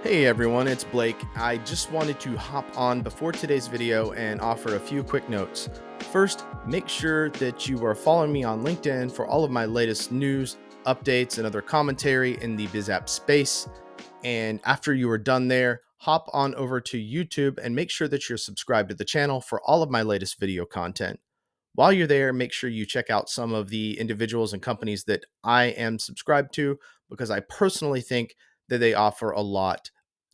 Hey everyone, it's Blake. I just wanted to hop on before today's video and offer a few quick notes. First, make sure that you are following me on LinkedIn for all of my latest news, updates, and other commentary in the BizApp space. And after you are done there, hop on over to YouTube and make sure that you're subscribed to the channel for all of my latest video content. While you're there, make sure you check out some of the individuals and companies that I am subscribed to because I personally think that they offer a lot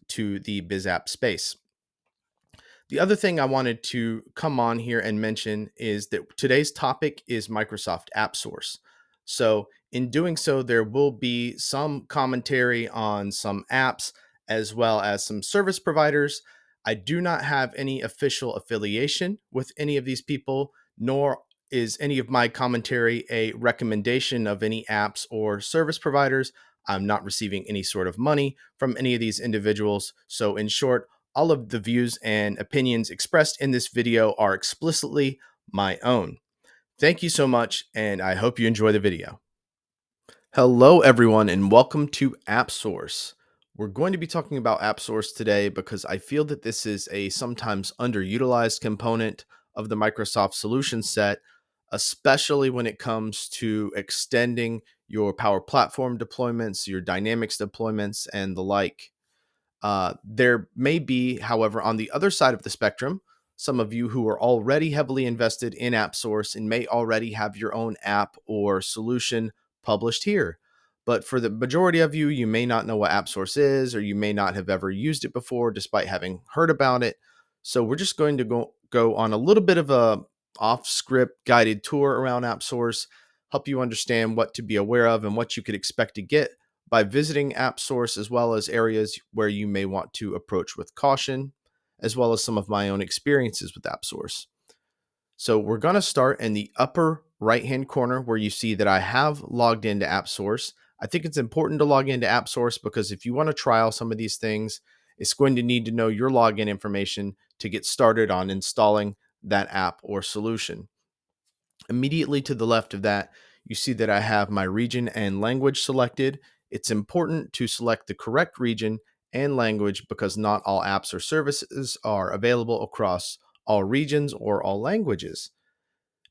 to the BizApp space. The other thing I wanted to come on here and mention is that today's topic is Microsoft AppSource. So, in doing so, there will be some commentary on some apps as well as some service providers. I do not have any official affiliation with any of these people, nor is any of my commentary a recommendation of any apps or service providers. I'm not receiving any sort of money from any of these individuals. So, in short, all of the views and opinions expressed in this video are explicitly my own. Thank you so much, and I hope you enjoy the video. Hello, everyone, and welcome to AppSource. We're going to be talking about AppSource today because I feel that this is a sometimes underutilized component of the Microsoft solution set, especially when it comes to extending your Power Platform deployments, your Dynamics deployments, and the like. There may be, however, on the other side of the spectrum, some of you who are already heavily invested in AppSource and may already have your own app or solution published here. But for the majority of you, you may not know what AppSource is, or you may not have ever used it before, despite having heard about it. So we're just going to go on a little bit of a off-script guided tour around AppSource, help you understand what to be aware of and what you could expect to get by visiting AppSource, as well as areas where you may want to approach with caution, as well as some of my own experiences with AppSource. So we're going to start in the upper right-hand corner where you see that I have logged into AppSource. I think it's important to log into AppSource because if you want to trial some of these things, it's going to need to know your login information to get started on installing that app or solution. Immediately to the left of that, you see that I have my region and language selected. It's important to select the correct region and language because not all apps or services are available across all regions or all languages.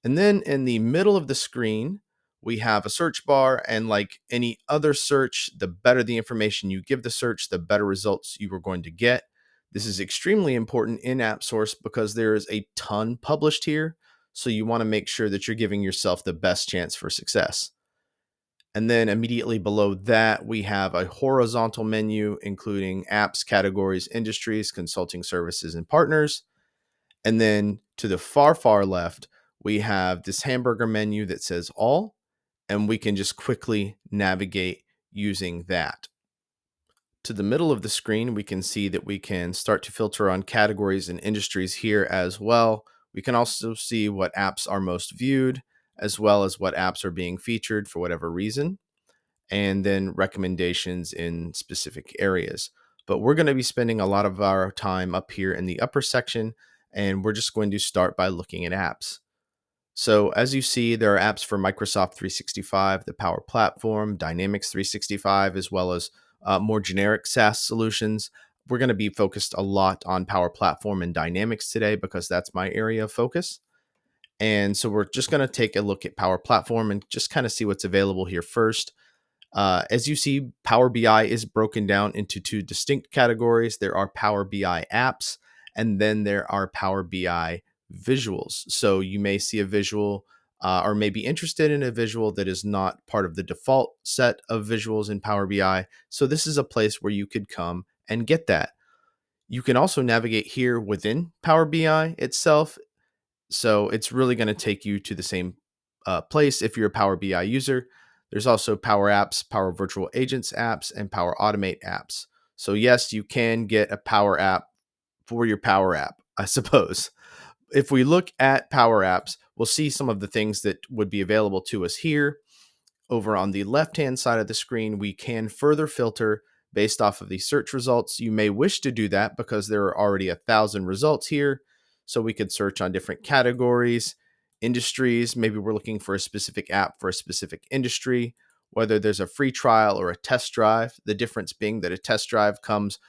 And then in the middle of the screen, we have a search bar, and like any other search, the better the information you give the search, the better results you are going to get. This is extremely important in AppSource because there is a ton published here. So you want to make sure that you're giving yourself the best chance for success. And then immediately below that, we have a horizontal menu including apps, categories, industries, consulting services, and partners. And then to the far, far left, we have this hamburger menu that says all, and we can just quickly navigate using that. To the middle of the screen, we can see that we can start to filter on categories and industries here as well. We can also see what apps are most viewed, as well as what apps are being featured for whatever reason, and then recommendations in specific areas. But we're going to be spending a lot of our time up here in the upper section, and we're just going to start by looking at apps. So as you see, there are apps for Microsoft 365, the Power Platform, Dynamics 365, as well as more generic SaaS solutions. We're going to be focused a lot on Power Platform and Dynamics today because that's my area of focus. And so we're just going to take a look at Power Platform and just kind of see what's available here first. As you see, Power BI is broken down into two distinct categories. There are Power BI apps, and then there are Power BI visuals. So you may see a visual or may be interested in a visual that is not part of the default set of visuals in Power BI. So this is a place where you could come and get that. You can also navigate here within Power BI itself. So it's really going to take you to the same place if you're a Power BI user. There's also Power Apps, Power Virtual Agents apps, and Power Automate apps. So yes, you can get a Power App for your Power App, I suppose. If we look at Power Apps, we'll see some of the things that would be available to us here. Over on the left-hand side of the screen, we can further filter based off of the search results. You may wish to do that because there are already 1,000 results here. So we could search on different categories, industries. Maybe we're looking for a specific app for a specific industry, whether there's a free trial or a test drive. The difference being that a test drive comes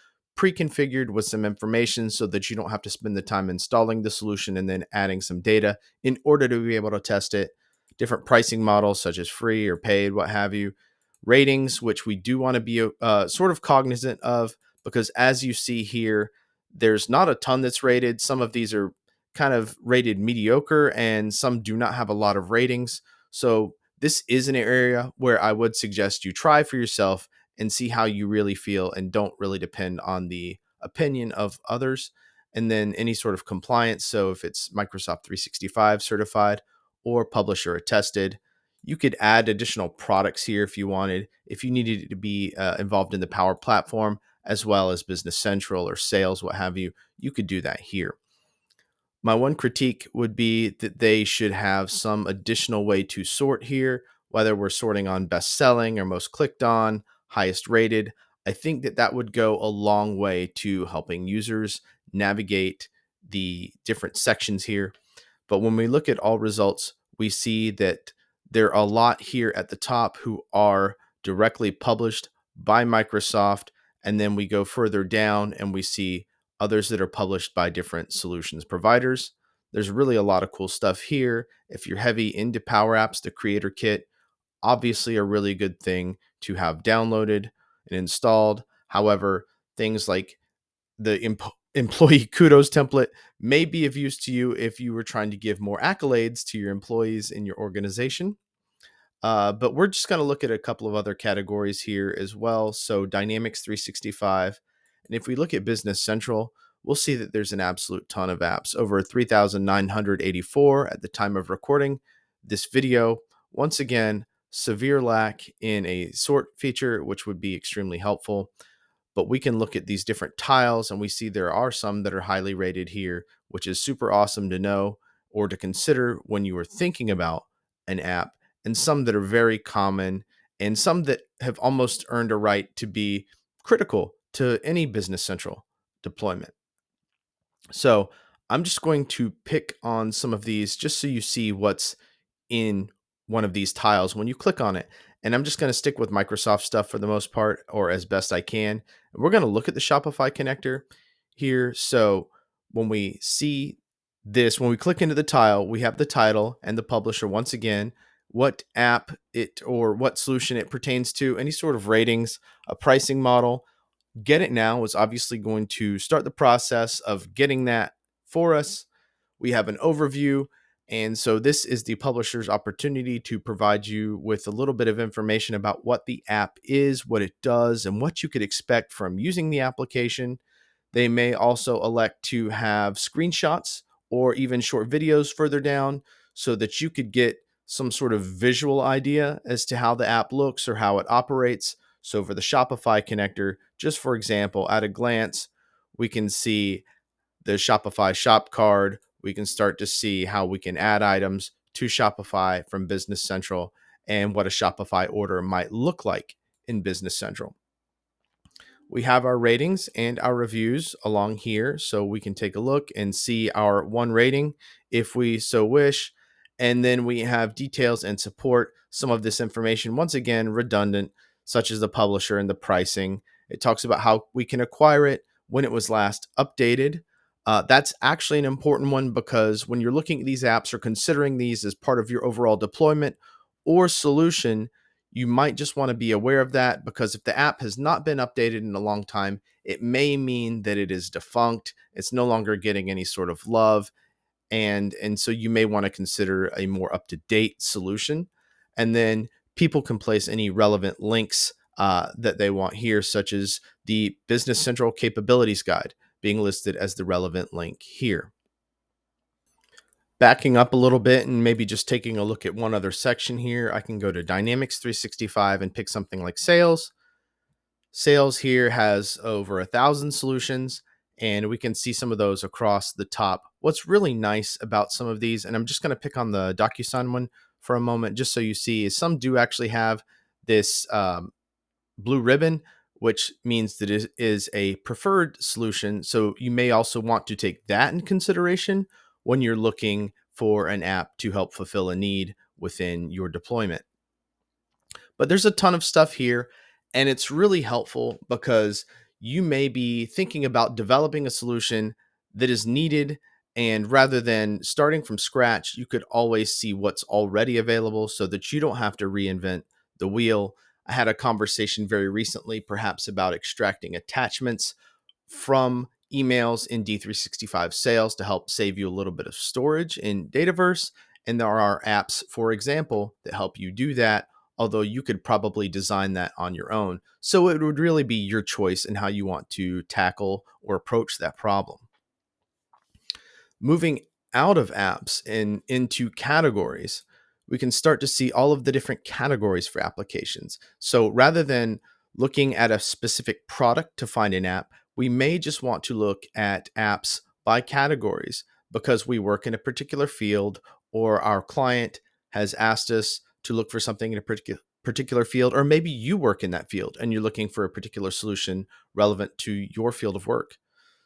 pre-configured with some information so that you don't have to spend the time installing the solution and then adding some data in order to be able to test it. Different pricing models such as free or paid, what have you. Ratings, which we do want to be sort of cognizant of, because as you see here, there's not a ton that's rated. Some of these are kind of rated mediocre and some do not have a lot of ratings. So this is an area where I would suggest you try for yourself and see how you really feel and don't really depend on the opinion of others. And then any sort of compliance. So if it's Microsoft 365 certified or publisher attested, you could add additional products here if you wanted. If you needed to be involved in the Power Platform as well as Business Central or sales, what have you, you could do that here. My one critique would be that they should have some additional way to sort here, whether we're sorting on best selling or most clicked on, highest rated. I think that that would go a long way to helping users navigate the different sections here. But when we look at all results, we see that there are a lot here at the top who are directly published by Microsoft. And then we go further down and we see others that are published by different solutions providers. There's really a lot of cool stuff here. If you're heavy into Power Apps, the Creator Kit, obviously a really good thing to have downloaded and installed. However, things like the employee kudos template may be of use to you if you were trying to give more accolades to your employees in your organization. But we're just going to look at a couple of other categories here as well. So Dynamics 365. And if we look at Business Central, we'll see that there's an absolute ton of apps, over 3,984 at the time of recording this video. Once again, severe lack in a sort feature, which would be extremely helpful. But we can look at these different tiles and we see there are some that are highly rated here, which is super awesome to know or to consider when you are thinking about an app, and some that are very common and some that have almost earned a right to be critical to any Business Central deployment. So I'm just going to pick on some of these just so you see what's in one of these tiles when you click on it. And I'm just going to stick with Microsoft stuff for the most part, or as best I can. And we're going to look at the Shopify connector here. So when we see this, when we click into the tile, we have the title and the publisher once again, what app it or what solution it pertains to, any sort of ratings, a pricing model. Get It Now is obviously going to start the process of getting that for us. We have an overview. And so this is the publisher's opportunity to provide you with a little bit of information about what the app is, what it does, and what you could expect from using the application. They may also elect to have screenshots or even short videos further down so that you could get some sort of visual idea as to how the app looks or how it operates. So for the Shopify connector, just for example, at a glance, we can see the Shopify shop card. We can start to see how we can add items to Shopify from Business Central and what a Shopify order might look like in Business Central. We have our ratings and our reviews along here, so we can take a look and see our one rating if we so wish. And then we have details and support. Some of this information, once again, redundant, such as the publisher and the pricing. It talks about how we can acquire it, when it was last updated. That's actually an important one because when you're looking at these apps or considering these as part of your overall deployment or solution, you might just want to be aware of that, because if the app has not been updated in a long time, it may mean that it is defunct. It's no longer getting any sort of love. And so you may want to consider a more up-to-date solution. And then people can place any relevant links that they want here, such as the Business Central Capabilities Guide being listed as the relevant link here. Backing up a little bit and maybe just taking a look at one other section here, I can go to Dynamics 365 and pick something like sales. Sales here has over 1,000 solutions, and we can see some of those across the top. What's really nice about some of these, and I'm just going to pick on the DocuSign one for a moment, just so you see, is some do actually have this blue ribbon, which means that it is a preferred solution. So you may also want to take that in consideration when you're looking for an app to help fulfill a need within your deployment. But there's a ton of stuff here, and it's really helpful because you may be thinking about developing a solution that is needed. And rather than starting from scratch, you could always see what's already available so that you don't have to reinvent the wheel. I had a conversation very recently, perhaps about extracting attachments from emails in D365 Sales to help save you a little bit of storage in Dataverse. And there are apps, for example, that help you do that, although you could probably design that on your own. So it would really be your choice in how you want to tackle or approach that problem. Moving out of apps and into categories, we can start to see all of the different categories for applications. So rather than looking at a specific product to find an app, we may just want to look at apps by categories because we work in a particular field or our client has asked us to look for something in a particular field, or maybe you work in that field and you're looking for a particular solution relevant to your field of work.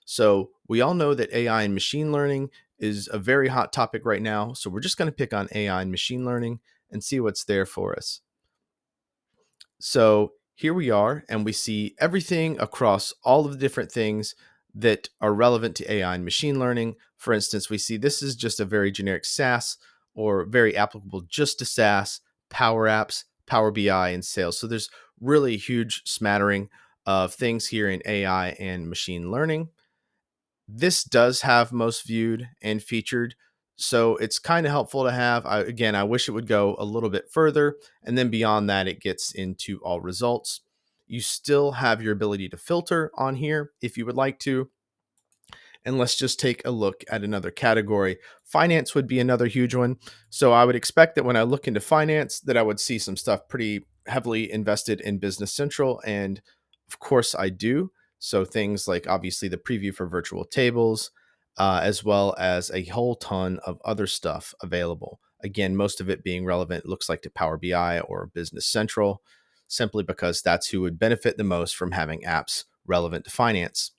So we all know that AI and machine learning is a very hot topic right now. So we're just going to pick on AI and machine learning and see what's there for us. So here we are, and we see everything across all of the different things that are relevant to AI and machine learning. For instance, we see this is just a very generic SaaS or very applicable just to SaaS, Power Apps, Power BI, and Sales. So there's really a huge smattering of things here in AI and machine learning. This does have most viewed and featured. So it's kind of helpful to have. Again, I wish it would go a little bit further. And then beyond that, it gets into all results. You still have your ability to filter on here if you would like to. And let's just take a look at another category. Finance would be another huge one. So I would expect that when I look into finance, that I would see some stuff pretty heavily invested in Business Central. And of course I do. So things like obviously the preview for virtual tables, as well as a whole ton of other stuff available. Again, most of it being relevant, looks like to Power BI or Business Central, simply because that's who would benefit the most from having apps relevant to finance.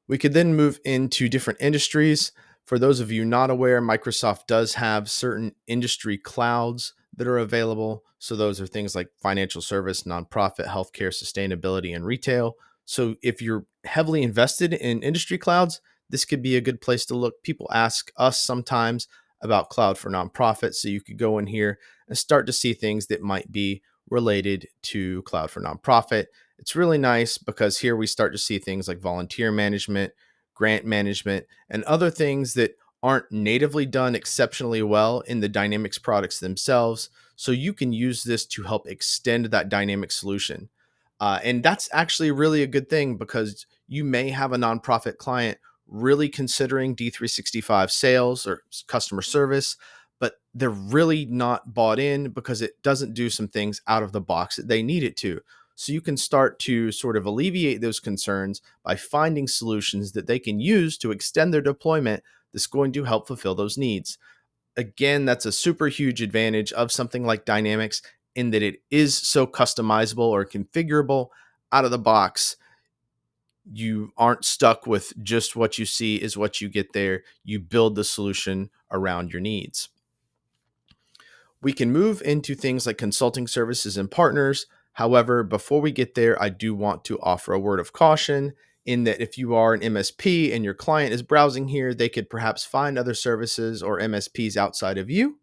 We could then move into different industries. For those of you not aware, Microsoft does have certain industry clouds that are available. So those are things like financial service, nonprofit, healthcare, sustainability, and retail. So if you're heavily invested in industry clouds, this could be a good place to look. People ask us sometimes about cloud for nonprofit. So you could go in here and start to see things that might be related to cloud for nonprofit. It's really nice because here we start to see things like volunteer management, grant management, and other things that aren't natively done exceptionally well in the Dynamics products themselves. So you can use this to help extend that dynamic solution. And that's actually really a good thing because you may have a nonprofit client really considering D365 sales or customer service, but they're really not bought in because it doesn't do some things out of the box that they need it to. So you can start to sort of alleviate those concerns by finding solutions that they can use to extend their deployment that's going to help fulfill those needs. Again, that's a super huge advantage of something like Dynamics in that it is so customizable or configurable out of the box. You aren't stuck with just what you see is what you get there. You build the solution around your needs. We can move into things like consulting services and partners. However, before we get there, I do want to offer a word of caution in that if you are an MSP and your client is browsing here, they could perhaps find other services or MSPs outside of you.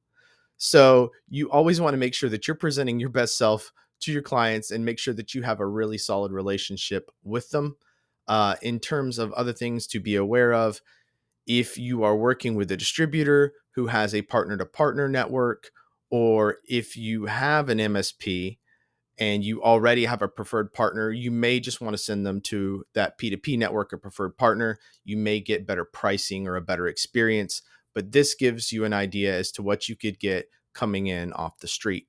So you always want to make sure that you're presenting your best self to your clients and make sure that you have a really solid relationship with them. In terms of other things to be aware of, if you are working with a distributor who has a partner to partner network, or if you have an MSP and you already have a preferred partner, you may just want to send them to that P2P network or preferred partner. You may get better pricing or a better experience, but this gives you an idea as to what you could get coming in off the street.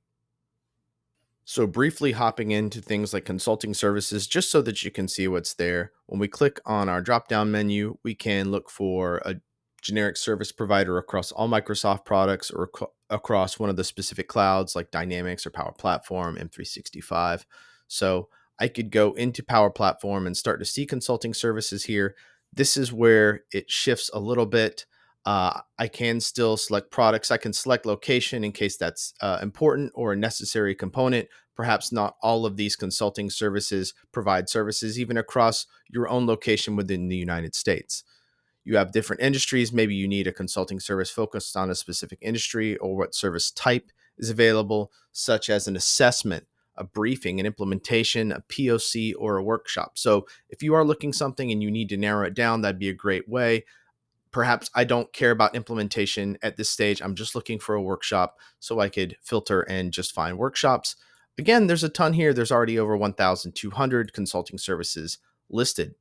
So, briefly hopping into things like consulting services, just so that you can see what's there. When we click on our drop down menu, we can look for a generic service provider across all Microsoft products or across one of the specific clouds like Dynamics or Power Platform, M365. So, I could go into Power Platform and start to see consulting services here. This is where it shifts a little bit. I can still select products. I can select location in case that's important or a necessary component. Perhaps not all of these consulting services provide services even across your own location within the United States. You have different industries. Maybe you need a consulting service focused on a specific industry or what service type is available, such as an assessment, a briefing, an implementation, a POC, or a workshop. So if you are looking something and you need to narrow it down, that'd be a great way. Perhaps I don't care about implementation at this stage. I'm just looking for a workshop so I could filter and just find workshops. Again, there's a ton here. There's already over 1,200 consulting services listed.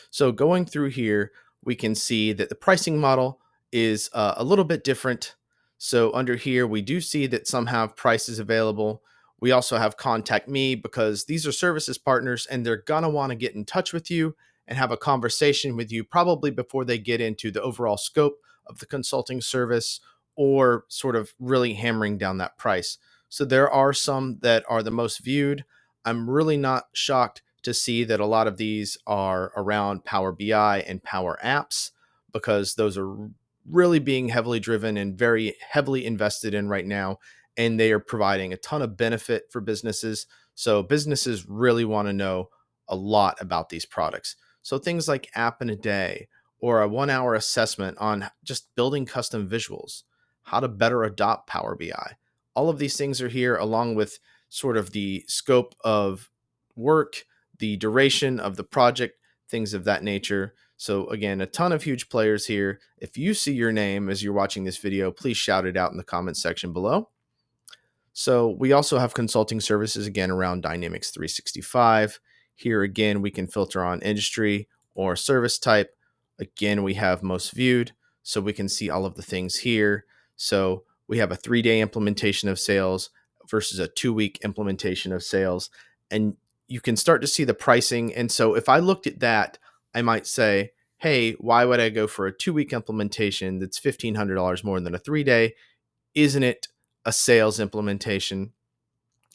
So going through here, we can see that the pricing model is a little bit different. So under here, we do see that some have prices available. We also have contact me because these are services partners and they're going to want to get in touch with you and have a conversation with you probably before they get into the overall scope of the consulting service or sort of really hammering down that price. So there are some that are the most viewed. I'm really not shocked to see that a lot of these are around Power BI and Power Apps because those are really being heavily driven and very heavily invested in right now. And they are providing a ton of benefit for businesses. So businesses really want to know a lot about these products. So things like App in a Day or a 1 hour assessment on just building custom visuals, how to better adopt Power BI. All of these things are here along with sort of the scope of work, the duration of the project, things of that nature. So again, a ton of huge players here. If you see your name as you're watching this video, please shout it out in the comments section below. So we also have consulting services again around Dynamics 365. Here again, we can filter on industry or service type. Again, we have most viewed, so we can see all of the things here. So we have a 3-day implementation of sales versus a 2-week implementation of sales. And you can start to see the pricing. And so if I looked at that, I might say, hey, why would I go for a 2-week implementation that's $1,500 more than a 3-day? Isn't it a sales implementation?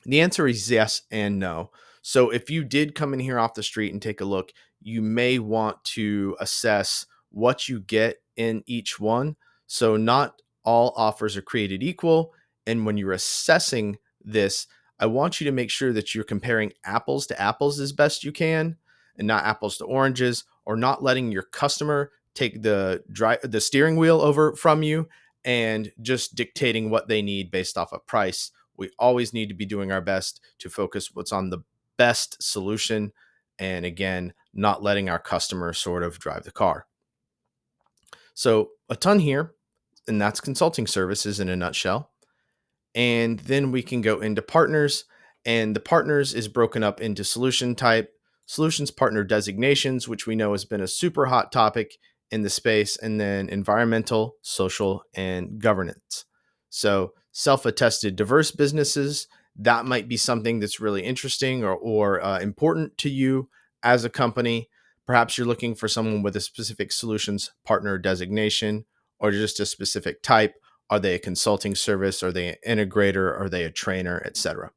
The answer is yes and no. So if you did come in here off the street and take a look, you may want to assess what you get in each one. So not all offers are created equal. And when you're assessing this, I want you to make sure that you're comparing apples to apples as best you can and not apples to oranges, or not letting your customer take the steering wheel over from you and just dictating what they need based off of price. We always need to be doing our best to focus what's on the best solution. And again, not letting our customer sort of drive the car. So a ton here, and that's consulting services in a nutshell. And then we can go into partners, and the partners is broken up into solution type, solutions partner designations, which we know has been a super hot topic in the space, and then environmental, social, and governance. So self-attested diverse businesses, that might be something that's really interesting or important to you as a company. Perhaps you're looking for someone with a specific solutions partner designation or just a specific type. Are they a consulting service? Are they an integrator? Are they a trainer, etc.?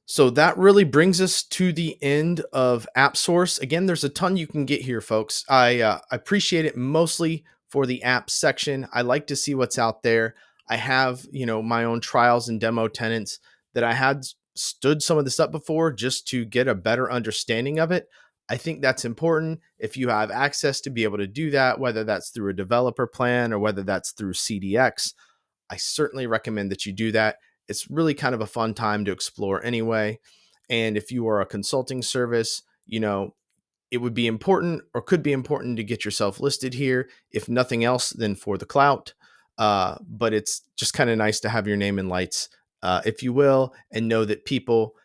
So that really brings us to the end of AppSource. Again, there's a ton you can get here, folks. I appreciate it mostly for the app section. I like to see what's out there. I have, my own trials and demo tenants that I had stood some of this up before just to get a better understanding of it. I think that's important if you have access to be able to do that, whether that's through a developer plan or whether that's through CDX. I certainly recommend that you do that. It's really kind of a fun time to explore anyway. And if you are a consulting service, it would be important or could be important to get yourself listed here, if nothing else than for the clout. But it's just kind of nice to have your name in lights, if you will, and know that people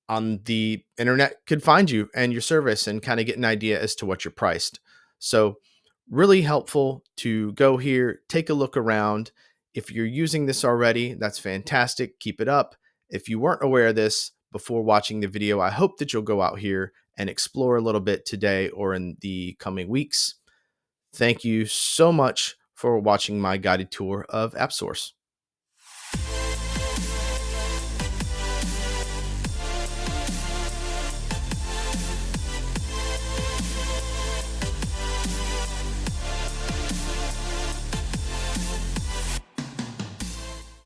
on the internet could find you and your service and kind of get an idea as to what you're priced. So really helpful to go here, take a look around. If you're using this already, that's fantastic. Keep it up. If you weren't aware of this before watching the video, I hope that you'll go out here and explore a little bit today or in the coming weeks. Thank you so much for watching my guided tour of AppSource.